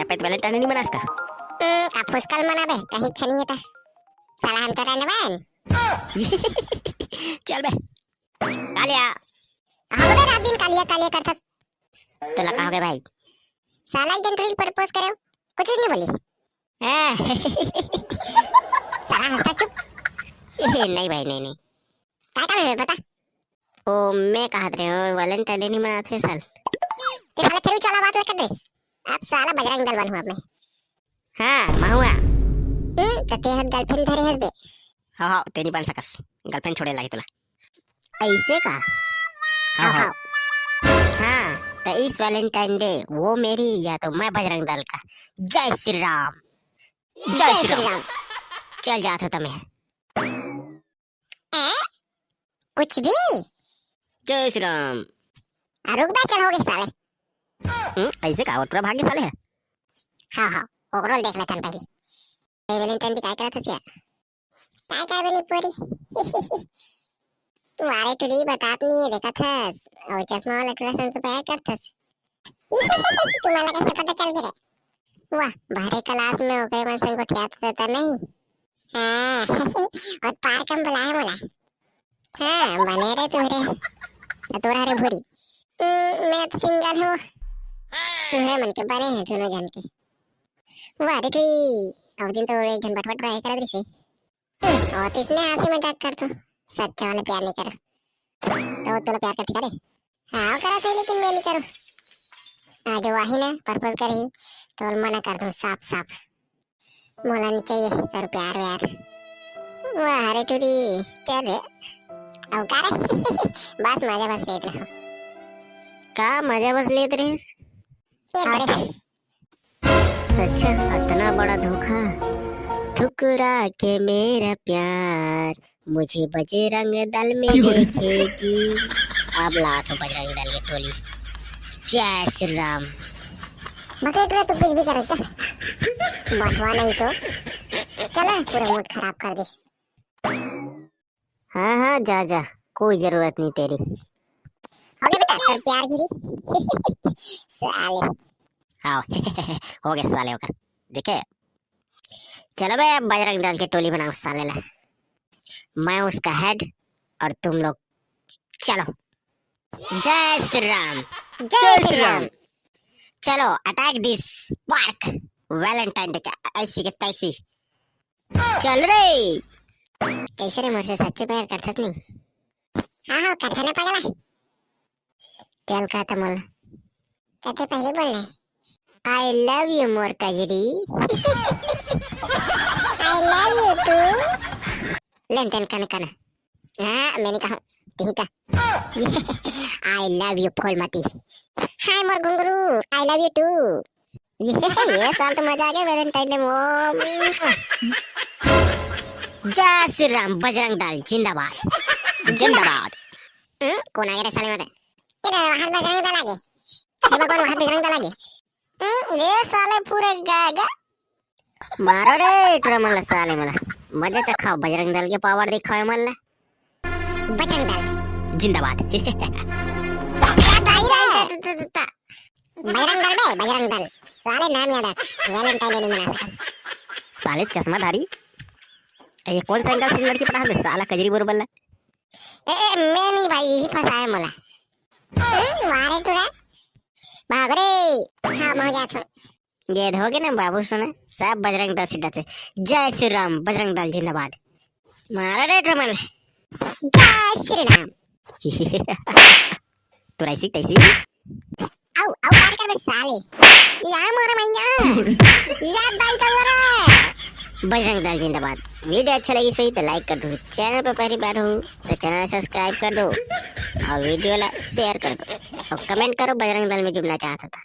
पे वैलेंटाइन नहीं मनास का? कापूस कल मना बे, कहीं इच्छा नहीं होता। साला हम तो रहने वाले। चल बे कालिया। हाँ बे, रात दिन कालिया कालिया करता। तो लगा हो गया भाई। साला एक दिन रील प्रपोज करे, कुछ नहीं बोली। साला हंसता चुप। नहीं भाई नहीं। क्या कर रहे बता? ओ मैं कहा रहे वैलेंटाइन डे नहीं मनाते साल। ते साला फिर भी चला बात कर दे। अब साला बजरंग दल बनूं अब मैं। हाँ महुआ। तो ते हद गर्लफ्रेंड धरे हस बे। हाँ तेरी बन सकस गर्लफ्रेंड छोड़े लागी तुला ऐसे का? हाँ तो इस वैलेंटाइन डे वो मेरी या तो मैं बजरंग दल का। जय श्री राम। जय श्री राम। चल जाता था मैं। कुछ भी जय श्री राम। रुक बे, चल हो गए साले। ऐसे का? और पूरा भाग्य साले है। हाँ ओवरऑल देख लेते हैं पहले। वैलेंटाइन डे क्या करा था क्या? क्या कर बनी पूरी? तुम्हारे टुरी बात नहीं है देखा था। और चश्मा वाला टुरा संग तो प्यार करता। तुम्हारा कैसे पता चल गया? वाह, बाहर क्लास में हो गए मन को ठियात था नहीं। हाँ और पार कम बुलाए बोला। हाँ बने रे तुम्हारे तोरा रे भूरी। मैं तो सिंगल हूँ। तुम्हारे मन के बने हैं दोनों जन के। वाह रे अब दिन तो एक जन बटबट रहा है कर से। और तो इसमें हंसी मजाक कर तू। सच्चा वाला प्यार नहीं करो तो तोला प्यार करती करे। हाँ करा था लेकिन मैं नहीं करूँ। आज वाही ना प्रपोज करी तो मना कर दूँ साफ साफ। मोला नहीं चाहिए तेरा प्यार व्यार। वाह रे टूरी चल रे। अब का रे? बस मजा बस लेते रहो। का मजा बस लेते रहे? अच्छा इतना बड़ा धोखा ठुकरा के मेरा प्यार मुझे बजरंग दल में देखेगी। अब ला तो बजरंग दल की टोली। जय श्री राम। बकेट रे तू कुछ भी कर क्या? बटवा नहीं तो चला पूरा मूड खराब कर दे। हाँ जा कोई जरूरत नहीं तेरी। हो गया बेटा तेरा प्यार गिरी। साले हाँ हो गया साले होकर देखे। चलो बे बजरंग दल की टोली बनाओ साले ला। मैं उसका हेड और तुम लोग चलो। जय श्री राम। जय श्री राम। चलो attack this park Valentine day का ऐसी के तैसी। चल रे। कैसे रे मुझसे सच्चे प्यार करता नहीं? हाँ करता ना पगला। चल कहता मोल कहते पहले बोलना आई लव यू मोर Kajri. I love you too. लेन कना हाँ मैंने कहा ठीक है। I love you Phoolmati. हाय मोर घुंगरू आई लव यू टू। ये साल तो मजा आ गया वैलेंटाइन डे में। जय श्री राम बजरंग दल जिंदाबाद जिंदाबाद। कौन आ गया रे साले में? तेरा वहां बजरंग दल आगे। हे भगवान वहां बजरंग दल आगे। ये साले पूरे गागा मारो रे टुरा मला साले मला मजा चखाओ बजरंग दल के पावर दिखाओ मला। बजरंग दल जिंदाबाद। बजरंग दल साले नाम याद रख। वैलेंटाइन डे नहीं मना सकता साले चश्माधारी। ये कौन सा एंगल से लड़की पढ़ा दे साला कजरी बोल बल्ला। मैं नहीं भाई यही फंसाया मोला। मारे टुरा भाग रे। हाँ मैं जाता हूँ। ये धोगे ना बाबू सुने सब बजरंग दल से डरते। जय श्री राम बजरंग दल जिंदाबाद। मारा रे ट्रमल। जय श्री राम। तो ऐसी तैसी आओ पार कर बे साले। या मारा मैया या दल कर रे। बजरंग दल जिंदाबाद। वीडियो अच्छा लगी सही तो लाइक कर दो। चैनल पे पहली बार हो तो चैनल सब्सक्राइब कर दो और वीडियो ला शेयर कर दो और कमेंट करो बजरंग दल में जुड़ना चाहता था।